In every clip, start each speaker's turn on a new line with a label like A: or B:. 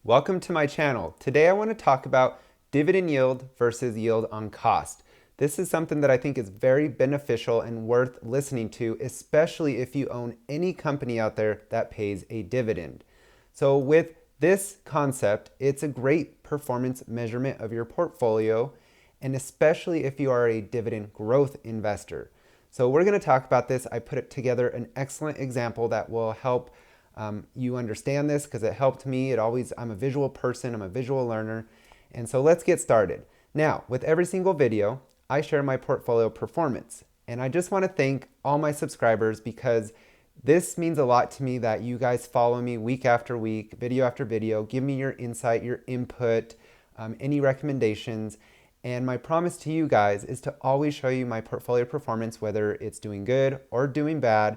A: Welcome to my channel. Today I want to talk about dividend yield versus yield on cost. This is something that I think is very beneficial and worth listening to, especially if you own any company out there that pays a dividend. So with this concept, it's a great performance measurement of your portfolio, and especially if you are a dividend growth investor. So we're going to talk about this. I put it together an excellent example that will help you understand this because it helped me. I'm a visual person, I'm a visual learner. And so let's get started. Now, with every single video, I share my portfolio performance. And I just want to thank all my subscribers because this means a lot to me that you guys follow me week after week, video after video, give me your insight, your input, any recommendations. And my promise to you guys is to always show you my portfolio performance, whether it's doing good or doing bad.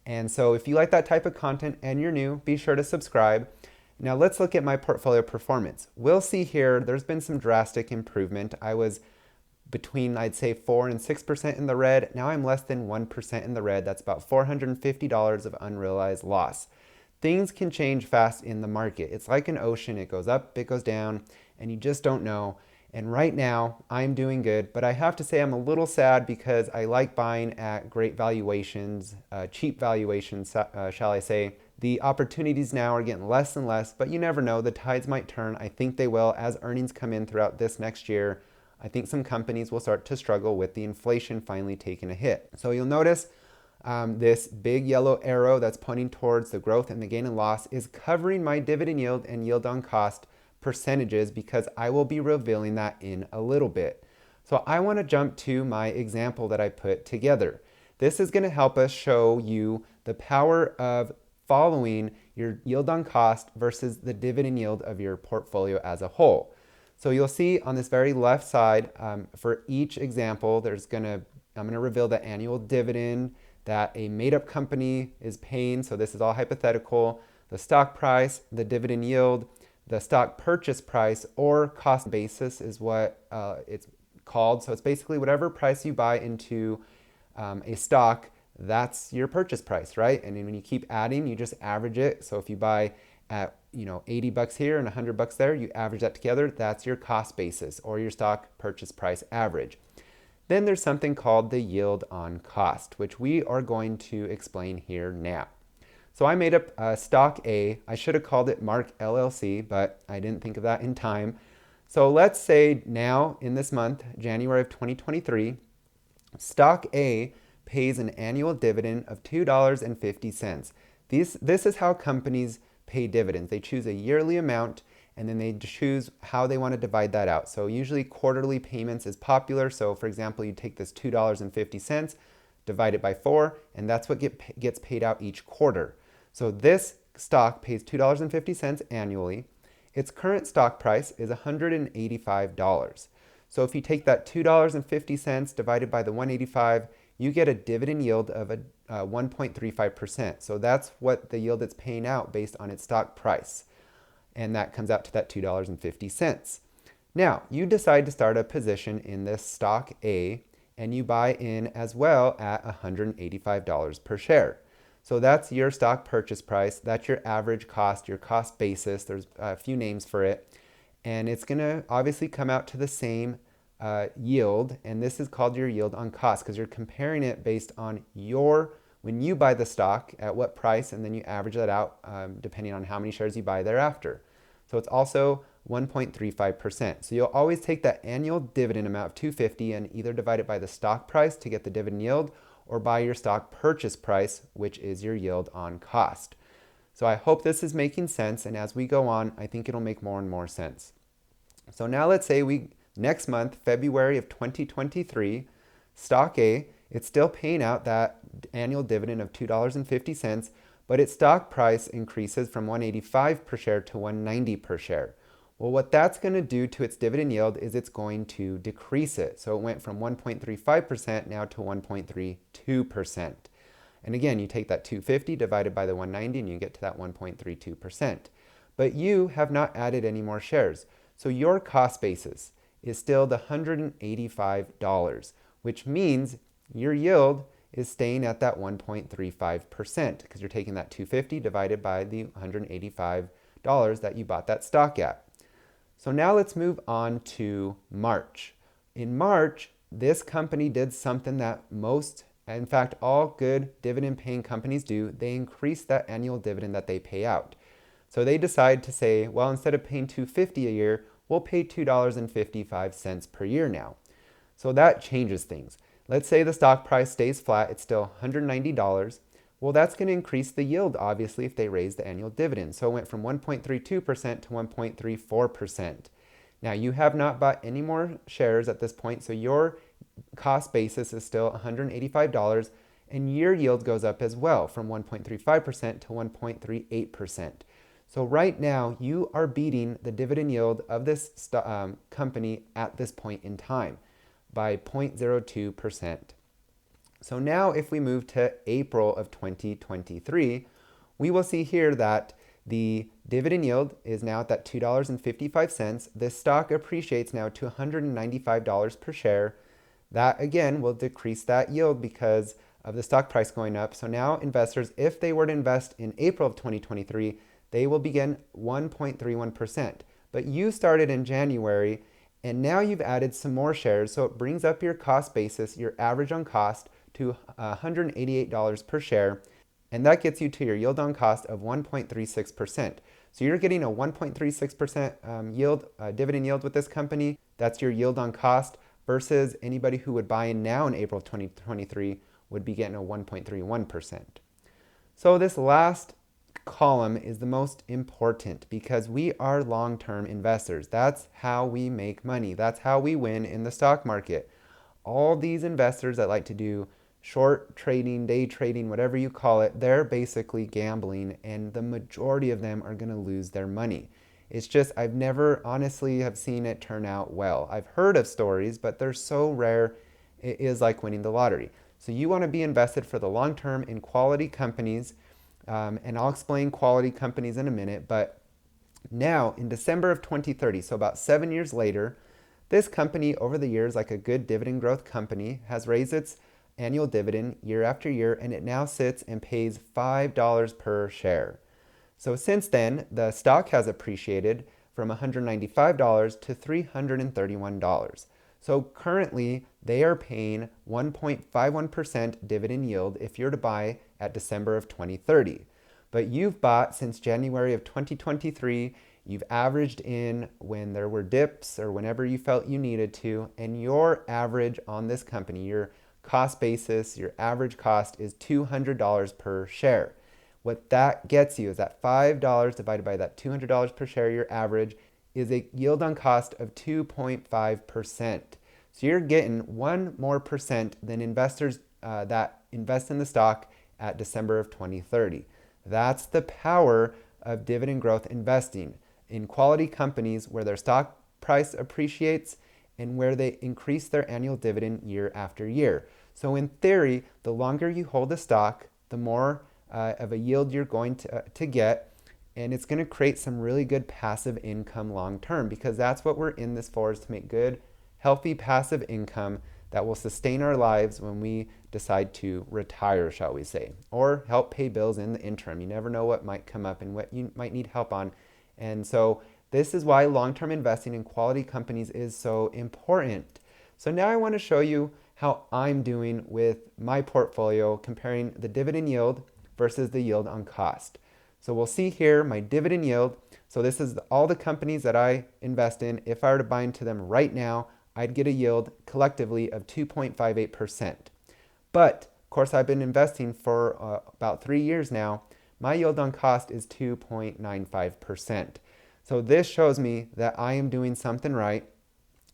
A: And so if you like that type of content and you're new, be sure to subscribe. Now let's look at my portfolio performance. We'll see here, there's been some drastic improvement. I was between, I'd say 4 and 6% in the red. Now I'm less than 1% in the red. That's about $450 of unrealized loss. Things can change fast in the market. It's like an ocean. It goes up, it goes down, and you just don't know. And right now, I'm doing good, but I have to say I'm a little sad because I like buying at great valuations, cheap valuations, shall I say. The opportunities now are getting less and less, but you never know. The tides might turn. I think they will as earnings come in throughout this next year. I think some companies will start to struggle with the inflation finally taking a hit. So you'll notice this big yellow arrow that's pointing towards the growth and the gain and loss is covering my dividend yield and yield on cost percentages because I will be revealing that in a little bit. So I want to jump to my example that I put together. This is going to help us show you the power of following your yield on cost versus the dividend yield of your portfolio as a whole. So you'll see on this very left side, for each example, I'm going to reveal the annual dividend that a made-up company is paying. So this is all hypothetical. The stock price, the dividend yield, the stock purchase price, or cost basis is what it's called. So it's basically whatever price you buy into a stock, that's your purchase price, right? And then when you keep adding, you just average it. So if you buy at 80 bucks here and 100 bucks there, you average that together, that's your cost basis or your stock purchase price average. Then there's something called the yield on cost, which we are going to explain here now. So I made up stock A. I should have called it Mark LLC, but I didn't think of that in time. So let's say now in this month, January of 2023, stock A pays an annual dividend of $2.50. This is how companies pay dividends. They choose a yearly amount and then they choose how they want to divide that out. So usually quarterly payments is popular. So for example, you take this $2.50, divide it by 4, and that's what gets paid out each quarter. So this stock pays $2.50 annually. Its current stock price is $185. So if you take that $2.50 divided by the 185, you get a dividend yield of 1.35%. So that's what the yield it's paying out based on its stock price. And that comes out to that $2.50. Now, you decide to start a position in this stock A, and you buy in as well at $185 per share. So that's your stock purchase price. That's your average cost, your cost basis. There's a few names for it. And it's going to obviously come out to the same yield. And this is called your yield on cost because you're comparing it based on when you buy the stock at what price, and then you average that out depending on how many shares you buy thereafter. So it's also 1.35%. So you'll always take that annual dividend amount of $250 and either divide it by the stock price to get the dividend yield or by your stock purchase price, which is your yield on cost. So I hope this is making sense, and as we go on, I think it'll make more and more sense. So now let's say next month, February of 2023, stock A, it's still paying out that annual dividend of $2.50, but its stock price increases from $185 per share to $190 per share. Well, what that's going to do to its dividend yield is it's going to decrease it. So it went from 1.35% now to 1.32%. And again, you take that 250 divided by the 190 and you get to that 1.32%. But you have not added any more shares. So your cost basis is still the $185, which means your yield is staying at that 1.35% because you're taking that 250 divided by the $185 dollars that you bought that stock at. So now let's move on to March. In March, this company did something that most, in fact, all good dividend paying companies do. They increase that annual dividend that they pay out. So they decide to say, well, instead of paying $2.50 a year, we'll pay $2.55 per year now. So that changes things. Let's say the stock price stays flat, it's still $190. Well, that's going to increase the yield, obviously, if they raise the annual dividend. So it went from 1.32% to 1.34%. Now, you have not bought any more shares at this point, so your cost basis is still $185, and your yield goes up as well from 1.35% to 1.38%. So right now, you are beating the dividend yield of this company at this point in time by 0.02%. So now if we move to April of 2023, we will see here that the dividend yield is now at that $2.55. This stock appreciates now to $195 per share. That again will decrease that yield because of the stock price going up. So now investors, if they were to invest in April of 2023, they will begin 1.31%. But you started in January and now you've added some more shares. So it brings up your cost basis, your average on cost, to $188 per share. And that gets you to your yield on cost of 1.36%. So you're getting a 1.36% yield, dividend yield with this company. That's your yield on cost versus anybody who would buy in now in April 2023 would be getting a 1.31%. So this last column is the most important because we are long-term investors. That's how we make money. That's how we win in the stock market. All these investors that like to do short trading, day trading, whatever you call it, they're basically gambling, and the majority of them are going to lose their money. It's just, I've never honestly have seen it turn out well. I've heard of stories, but they're so rare, it is like winning the lottery. So you want to be invested for the long term in quality companies, and I'll explain quality companies in a minute, but now in December of 2030, so about 7 years later, this company over the years, like a good dividend growth company, has raised its annual dividend year after year, and it now sits and pays $5 per share. So since then, the stock has appreciated from $195 to $331. So currently, they are paying 1.51% dividend yield if you're to buy at December of 2030. But you've bought since January of 2023, you've averaged in when there were dips or whenever you felt you needed to, and your average on this company, your cost basis, your average cost is $200 per share. What that gets you is that $5 divided by that $200 per share, your average, is a yield on cost of 2.5%. So you're getting 1 more percent than investors that invest in the stock at December of 2030. That's the power of dividend growth investing in quality companies where their stock price appreciates and where they increase their annual dividend year after year. So in theory, the longer you hold a stock, the more of a yield you're going to get, and it's going to create some really good passive income long term, because that's what we're in this for, is to make good, healthy passive income that will sustain our lives when we decide to retire, shall we say, or help pay bills in the interim. You never know what might come up and what you might need help on. And so this is why long-term investing in quality companies is so important. So now I want to show you how I'm doing with my portfolio, comparing the dividend yield versus the yield on cost. So we'll see here my dividend yield. So this is all the companies that I invest in. If I were to buy into them right now, I'd get a yield collectively of 2.58%. But of course, I've been investing for about 3 years now. My yield on cost is 2.95%. So this shows me that I am doing something right,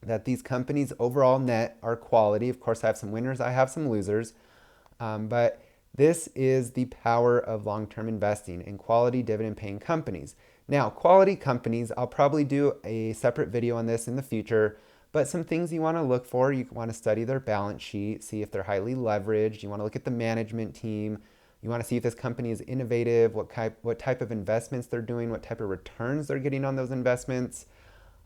A: that these companies overall net are quality. Of course, I have some winners, I have some losers, but this is the power of long-term investing in quality dividend-paying companies. Now, quality companies, I'll probably do a separate video on this in the future, but some things you want to look for, you want to study their balance sheet, see if they're highly leveraged. You want to look at the management team. You want to see if this company is innovative, what type of investments they're doing, what type of returns they're getting on those investments.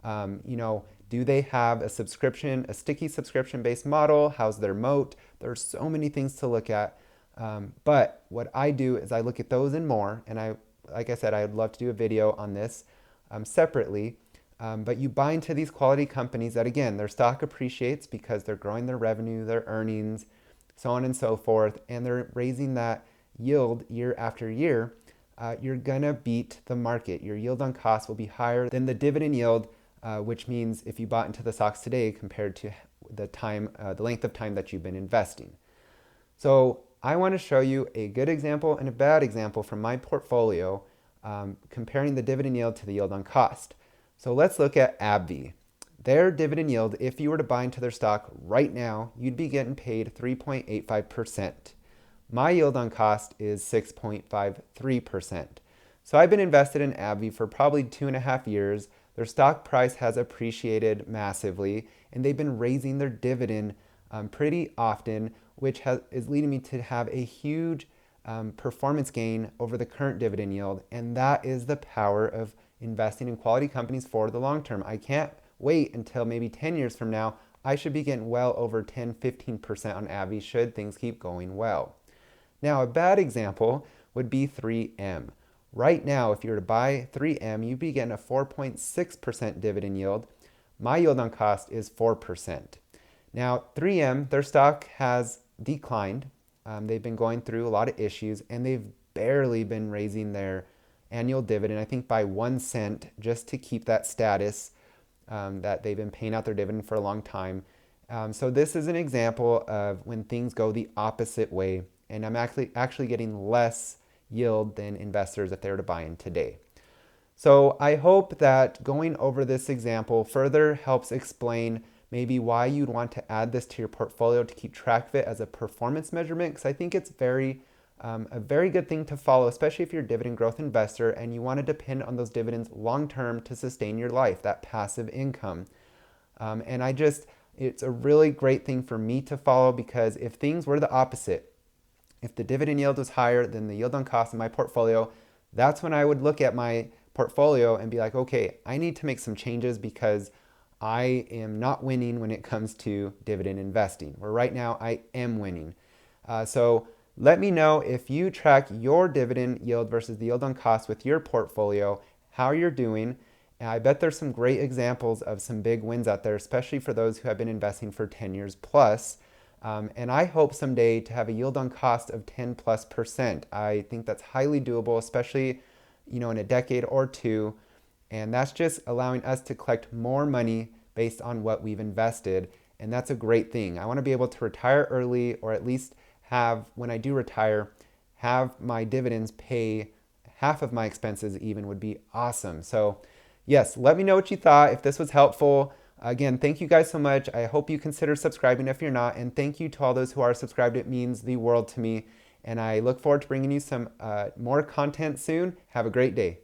A: Do they have a subscription, a sticky subscription-based model? How's their moat? There's so many things to look at. But what I do is I look at those and more, and I like I said, I'd love to do a video on this separately. But you buy into these quality companies that, again, their stock appreciates because they're growing their revenue, their earnings, so on and so forth, and they're raising that yield year after year. You're gonna beat the market. Your yield on cost will be higher than the dividend yield, which means if you bought into the stocks today compared to the length of time that you've been investing. So I want to show you a good example and a bad example from my portfolio, comparing the dividend yield to the yield on cost. So let's look at AbbVie. Their dividend yield, if you were to buy into their stock right now, you'd be getting paid 3.85%. My yield on cost is 6.53%. So I've been invested in AbbVie for probably 2.5 years. Their stock price has appreciated massively, and they've been raising their dividend pretty often, which is leading me to have a huge performance gain over the current dividend yield. And that is the power of investing in quality companies for the long term. I can't wait until maybe 10 years from now. I should be getting well over 10-15% on AbbVie should things keep going well. Now, a bad example would be 3M. Right now, if you were to buy 3M, you'd be getting a 4.6% dividend yield. My yield on cost is 4%. Now, 3M, their stock has declined. They've been going through a lot of issues, and they've barely been raising their annual dividend, I think by 1 cent, just to keep that status that they've been paying out their dividend for a long time. So this is an example of when things go the opposite way, and I'm actually getting less yield than investors if they were to buy in today. So I hope that going over this example further helps explain maybe why you'd want to add this to your portfolio to keep track of it as a performance measurement, because I think it's a very good thing to follow, especially if you're a dividend growth investor and you want to depend on those dividends long term to sustain your life, that passive income. And it's a really great thing for me to follow, because if things were the opposite, if the dividend yield was higher than the yield on cost in my portfolio, that's when I would look at my portfolio and be like, okay, I need to make some changes because I am not winning when it comes to dividend investing, where right now I am winning. So let me know if you track your dividend yield versus the yield on cost with your portfolio, how you're doing. And I bet there's some great examples of some big wins out there, especially for those who have been investing for 10 years plus. And I hope someday to have a yield on cost of 10+%. I think that's highly doable, especially, in a decade or two. And that's just allowing us to collect more money based on what we've invested. And that's a great thing. I want to be able to retire early, or at least when I do retire, have my dividends pay half of my expenses even would be awesome. So yes, let me know what you thought, if this was helpful. Again, thank you guys so much. I hope you consider subscribing if you're not. And thank you to all those who are subscribed. It means the world to me. And I look forward to bringing you some more content soon. Have a great day.